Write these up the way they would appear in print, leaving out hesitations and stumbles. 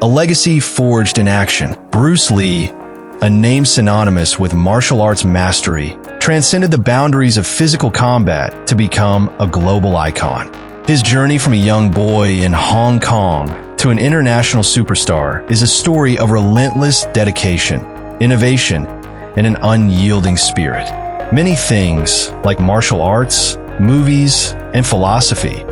a legacy forged in action. Bruce Lee, a name synonymous with martial arts mastery, transcended the boundaries of physical combat to become a global icon. His journey from a young boy in Hong Kong to an international superstar is a story of relentless dedication, innovation, and an unyielding spirit. Many things, like martial arts, movies, and philosophy,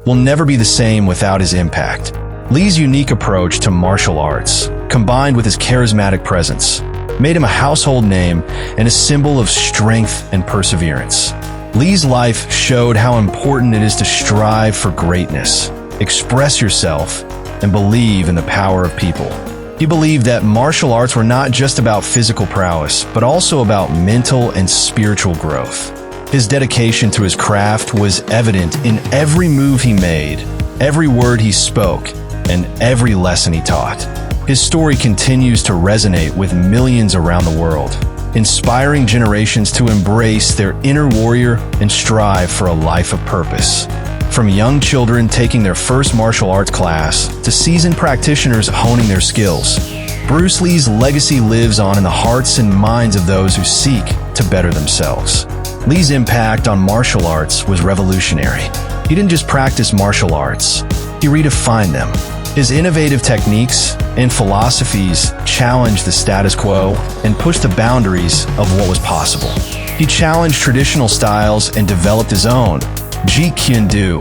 will never be the same without his impact. Lee's unique approach to martial arts, combined with his charismatic presence, made him a household name and a symbol of strength and perseverance. Lee's life showed how important it is to strive for greatness, express yourself, and believe in the power of people. He believed that martial arts were not just about physical prowess, but also about mental and spiritual growth. His dedication to his craft was evident in every move he made, every word he spoke, and every lesson he taught. His story continues to resonate with millions around the world, inspiring generations to embrace their inner warrior and strive for a life of purpose. From young children taking their first martial arts class to seasoned practitioners honing their skills, Bruce Lee's legacy lives on in the hearts and minds of those who seek to better themselves. Lee's impact on martial arts was revolutionary. He didn't just practice martial arts, he redefined them. His innovative techniques and philosophies challenged the status quo and pushed the boundaries of what was possible. He challenged traditional styles and developed his own, Jeet Kune Do,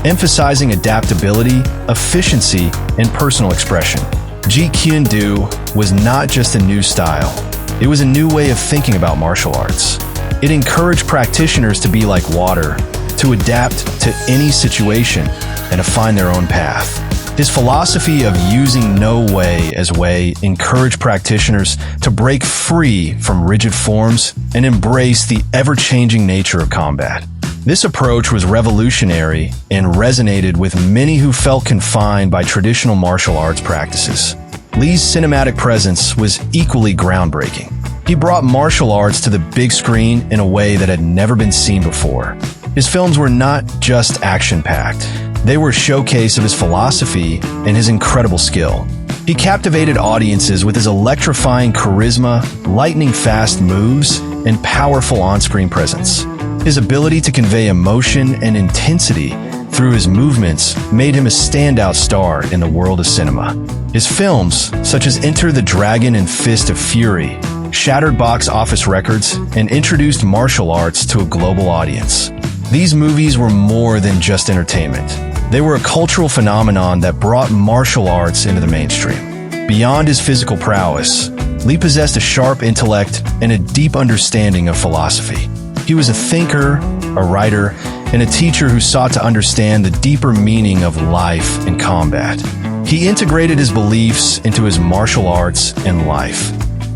emphasizing adaptability, efficiency, and personal expression. Jeet Kune Do was not just a new style, it was a new way of thinking about martial arts. It encouraged practitioners to be like water, to adapt to any situation, and to find their own path. His philosophy of using no way as way encouraged practitioners to break free from rigid forms and embrace the ever-changing nature of combat. This approach was revolutionary and resonated with many who felt confined by traditional martial arts practices. Lee's cinematic presence was equally groundbreaking. He brought martial arts to the big screen in a way that had never been seen before. His films were not just action-packed. They were a showcase of his philosophy and his incredible skill. He captivated audiences with his electrifying charisma, lightning-fast moves, and powerful on-screen presence. His ability to convey emotion and intensity through his movements made him a standout star in the world of cinema. His films, such as Enter the Dragon and Fist of Fury, shattered box office records and introduced martial arts to a global audience. These movies were more than just entertainment. They were a cultural phenomenon that brought martial arts into the mainstream. Beyond his physical prowess, Lee possessed a sharp intellect and a deep understanding of philosophy. He was a thinker, a writer, and a teacher who sought to understand the deeper meaning of life and combat. He integrated his beliefs into his martial arts and life,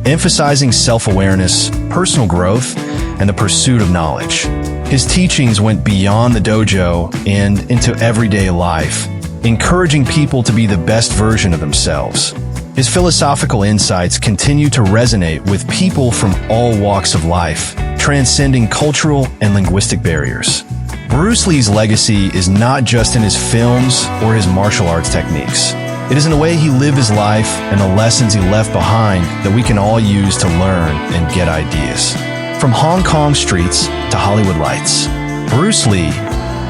emphasizing self-awareness, personal growth, and the pursuit of knowledge. His teachings went beyond the dojo and into everyday life, encouraging people to be the best version of themselves. His philosophical insights continue to resonate with people from all walks of life, transcending cultural and linguistic barriers. Bruce Lee's legacy is not just in his films or his martial arts techniques. It is in the way he lived his life and the lessons he left behind that we can all use to learn and get ideas. From Hong Kong streets to Hollywood lights, Bruce Lee,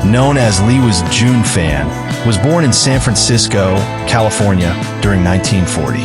known as Lee was Jun Fan, was born in San Francisco, California during 1940.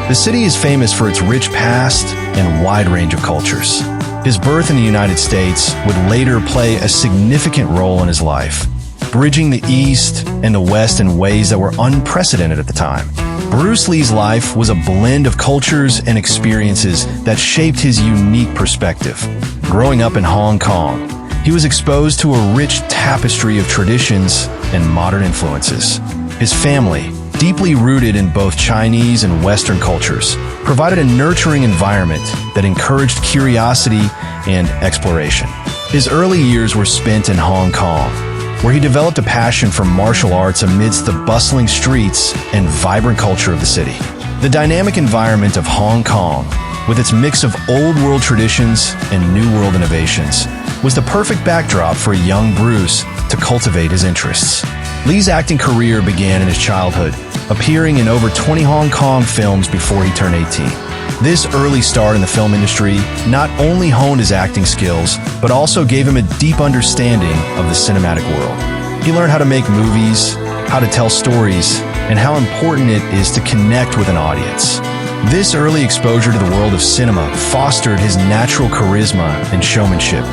The city is famous for its rich past and wide range of cultures. His birth in the United States would later play a significant role in his life, bridging the East and the West in ways that were unprecedented at the time. Bruce Lee's life was a blend of cultures and experiences that shaped his unique perspective. Growing up in Hong Kong, he was exposed to a rich tapestry of traditions and modern influences. His family, deeply rooted in both Chinese and Western cultures, provided a nurturing environment that encouraged curiosity and exploration. His early years were spent in Hong Kong, where he developed a passion for martial arts amidst the bustling streets and vibrant culture of the city. The dynamic environment of Hong Kong, with its mix of old-world traditions and new-world innovations, was the perfect backdrop for a young Bruce to cultivate his interests. Lee's acting career began in his childhood, appearing in over 20 Hong Kong films before he turned 18. This early start in the film industry not only honed his acting skills, but also gave him a deep understanding of the cinematic world. He learned how to make movies, how to tell stories, and how important it is to connect with an audience. This early exposure to the world of cinema fostered his natural charisma and showmanship,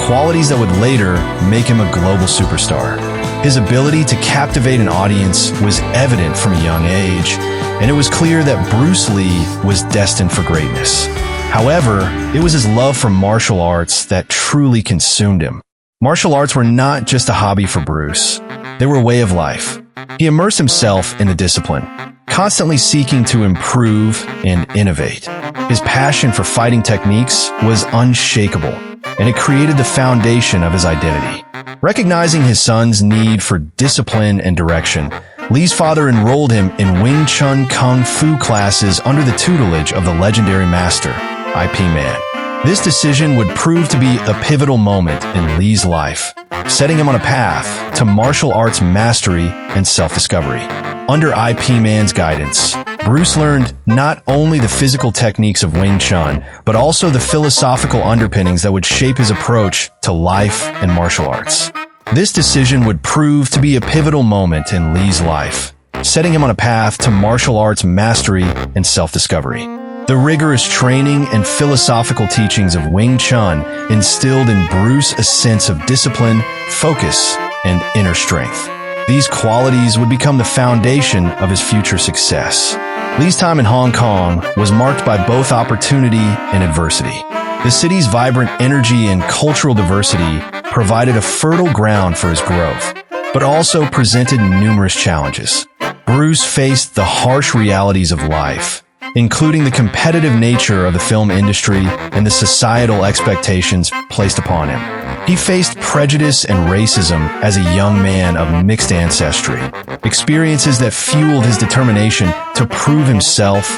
qualities that would later make him a global superstar. His ability to captivate an audience was evident from a young age, and it was clear that Bruce Lee was destined for greatness. However, it was his love for martial arts that truly consumed him. Martial arts were not just a hobby for Bruce. They were a way of life. He immersed himself in the discipline, constantly seeking to improve and innovate. His passion for fighting techniques was unshakable, and it created the foundation of his identity. Recognizing his son's need for discipline and direction, Lee's father enrolled him in Wing Chun Kung Fu classes under the tutelage of the legendary master, IP Man. This decision would prove to be a pivotal moment in Lee's life, setting him on a path to martial arts mastery and self-discovery. Under IP Man's guidance, Bruce learned not only the physical techniques of Wing Chun, but also the philosophical underpinnings that would shape his approach to life and martial arts. This decision would prove to be a pivotal moment in Lee's life, setting him on a path to martial arts mastery and self-discovery. The rigorous training and philosophical teachings of Wing Chun instilled in Bruce a sense of discipline, focus, and inner strength. These qualities would become the foundation of his future success. Lee's time in Hong Kong was marked by both opportunity and adversity. The city's vibrant energy and cultural diversity provided a fertile ground for his growth, but also presented numerous challenges. Bruce faced the harsh realities of life, including the competitive nature of the film industry and the societal expectations placed upon him. He faced prejudice and racism as a young man of mixed ancestry, experiences that fueled his determination to prove himself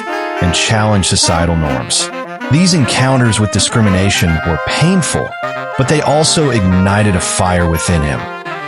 and challenge societal norms. These encounters with discrimination were painful, but they also ignited a fire within him.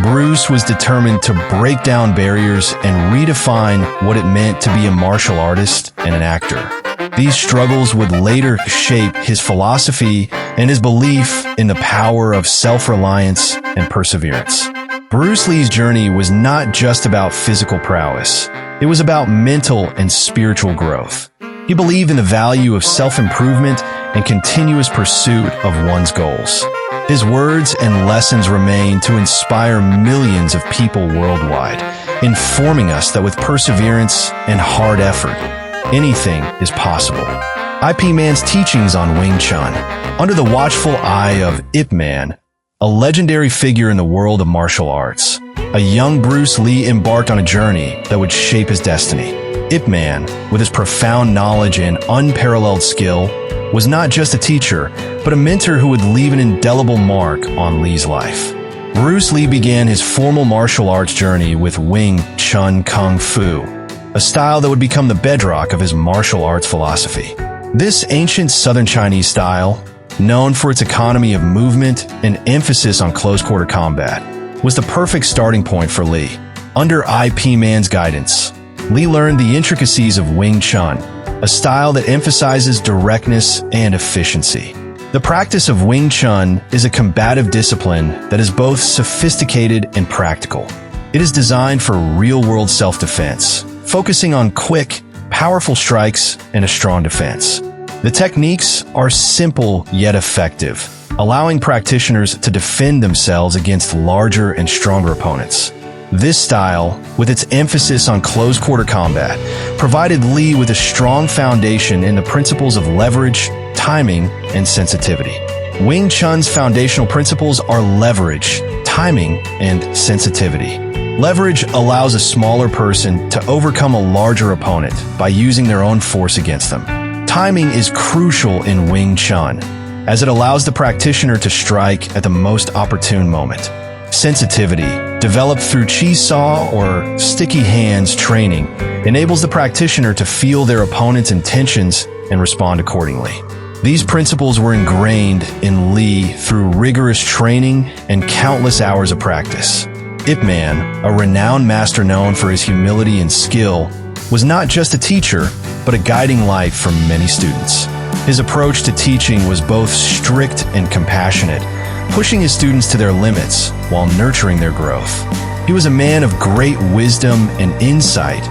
Bruce was determined to break down barriers and redefine what it meant to be a martial artist and an actor. These struggles would later shape his philosophy and his belief in the power of self-reliance and perseverance. Bruce Lee's journey was not just about physical prowess. It was about mental and spiritual growth. He believed in the value of self-improvement and continuous pursuit of one's goals. His words and lessons remain to inspire millions of people worldwide, informing us that with perseverance and hard effort, anything is possible. IP Man's teachings on Wing Chun, under the watchful eye of Ip Man, a legendary figure in the world of martial arts, a young Bruce Lee embarked on a journey that would shape his destiny. Ip Man, with his profound knowledge and unparalleled skill, was not just a teacher, but a mentor who would leave an indelible mark on Lee's life. Bruce Lee began his formal martial arts journey with Wing Chun Kung Fu, a style that would become the bedrock of his martial arts philosophy. This ancient Southern Chinese style, known for its economy of movement and emphasis on close-quarter combat, was the perfect starting point for Lee. Under IP Man's guidance, Lee learned the intricacies of Wing Chun, a style that emphasizes directness and efficiency. The practice of Wing Chun is a combative discipline that is both sophisticated and practical. It is designed for real-world self-defense, focusing on quick, powerful strikes and a strong defense. The techniques are simple yet effective, allowing practitioners to defend themselves against larger and stronger opponents. This style, with its emphasis on close-quarter combat, provided Lee with a strong foundation in the principles of leverage, timing, and sensitivity. Wing Chun's foundational principles are leverage, timing, and sensitivity. Leverage allows a smaller person to overcome a larger opponent by using their own force against them. Timing is crucial in Wing Chun, as it allows the practitioner to strike at the most opportune moment. Sensitivity developed through chi saw or sticky hands training, enables the practitioner to feel their opponent's intentions and respond accordingly. These principles were ingrained in Lee through rigorous training and countless hours of practice. Ip Man, a renowned master known for his humility and skill, was not just a teacher, but a guiding light for many students. His approach to teaching was both strict and compassionate, pushing his students to their limits while nurturing their growth. He was a man of great wisdom and insight,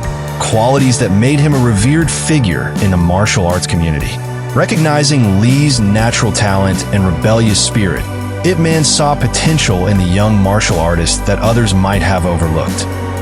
qualities that made him a revered figure in the martial arts community. Recognizing Lee's natural talent and rebellious spirit, Ip Man saw potential in the young martial artist that others might have overlooked.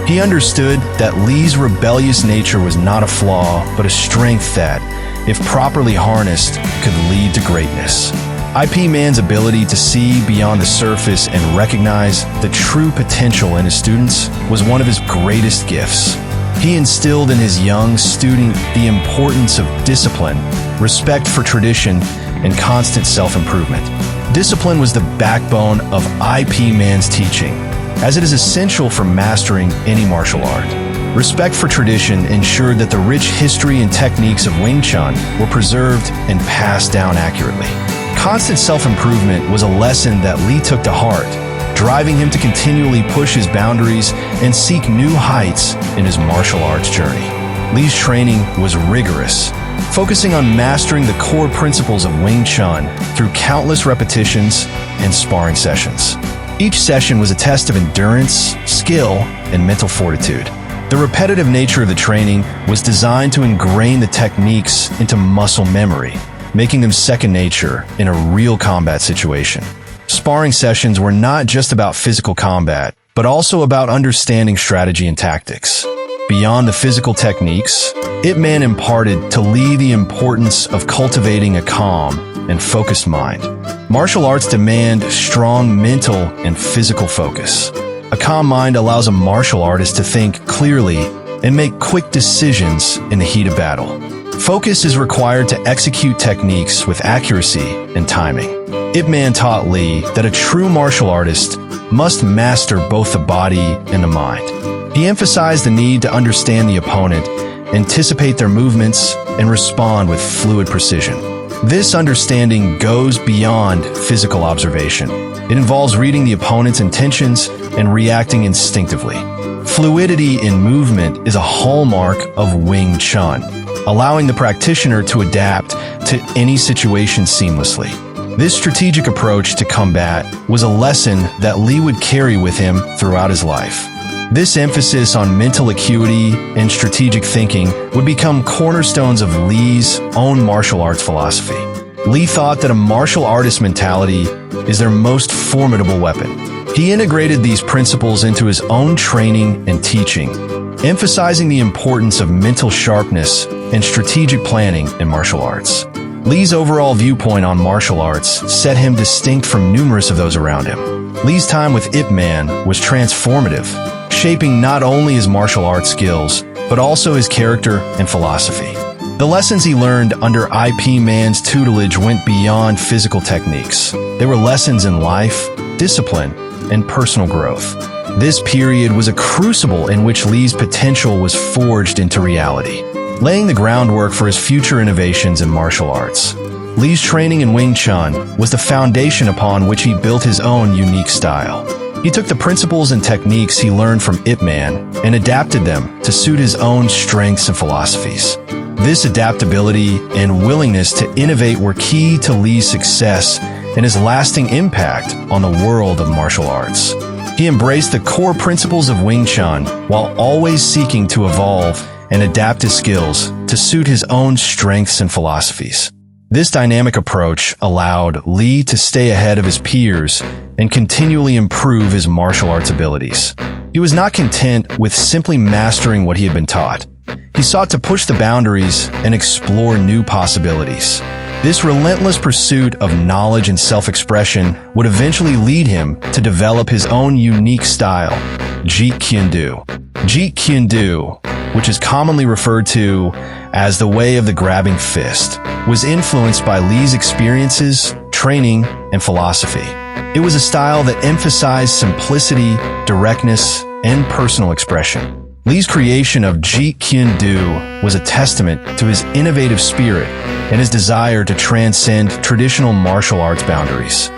He understood that Lee's rebellious nature was not a flaw, but a strength that, if properly harnessed, could lead to greatness. Ip Man's ability to see beyond the surface and recognize the true potential in his students was one of his greatest gifts. He instilled in his young student the importance of discipline, respect for tradition, and constant self-improvement. Discipline was the backbone of Ip Man's teaching, as it is essential for mastering any martial art. Respect for tradition ensured that the rich history and techniques of Wing Chun were preserved and passed down accurately. Constant self-improvement was a lesson that Lee took to heart, driving him to continually push his boundaries and seek new heights in his martial arts journey. Lee's training was rigorous, focusing on mastering the core principles of Wing Chun through countless repetitions and sparring sessions. Each session was a test of endurance, skill, and mental fortitude. The repetitive nature of the training was designed to ingrain the techniques into muscle memory, making them second nature in a real combat situation. Sparring sessions were not just about physical combat, but also about understanding strategy and tactics. Beyond the physical techniques, Ip Man imparted to Lee the importance of cultivating a calm and focused mind. Martial arts demand strong mental and physical focus. A calm mind allows a martial artist to think clearly and make quick decisions in the heat of battle. Focus is required to execute techniques with accuracy and timing. Ip Man taught Lee that a true martial artist must master both the body and the mind. He emphasized the need to understand the opponent, anticipate their movements, and respond with fluid precision. This understanding goes beyond physical observation. It involves reading the opponent's intentions and reacting instinctively. Fluidity in movement is a hallmark of Wing Chun, allowing the practitioner to adapt to any situation seamlessly. This strategic approach to combat was a lesson that Lee would carry with him throughout his life. This emphasis on mental acuity and strategic thinking would become cornerstones of Lee's own martial arts philosophy. Lee thought that a martial artist mentality is their most formidable weapon. He integrated these principles into his own training and teaching, emphasizing the importance of mental sharpness and strategic planning in martial arts. Lee's overall viewpoint on martial arts set him distinct from numerous of those around him. Lee's time with Ip Man was transformative, shaping not only his martial arts skills, but also his character and philosophy. The lessons he learned under Ip Man's tutelage went beyond physical techniques. They were lessons in life, discipline, and personal growth. This period was a crucible in which Lee's potential was forged into reality, laying the groundwork for his future innovations in martial arts. Lee's training in Wing Chun was the foundation upon which he built his own unique style. He took the principles and techniques he learned from Ip Man and adapted them to suit his own strengths and philosophies. This adaptability and willingness to innovate were key to Lee's success and his lasting impact on the world of martial arts. He embraced the core principles of Wing Chun while always seeking to evolve and adapt his skills to suit his own strengths and philosophies. This dynamic approach allowed Lee to stay ahead of his peers and continually improve his martial arts abilities. He was not content with simply mastering what he had been taught. He sought to push the boundaries and explore new possibilities. This relentless pursuit of knowledge and self-expression would eventually lead him to develop his own unique style, Jeet Kune Do. Jeet Kune Do, which is commonly referred to as the way of the grabbing fist, was influenced by Lee's experiences, training, and philosophy. It was a style that emphasized simplicity, directness, and personal expression. Lee's creation of Jeet Kune Do was a testament to his innovative spirit and his desire to transcend traditional martial arts boundaries.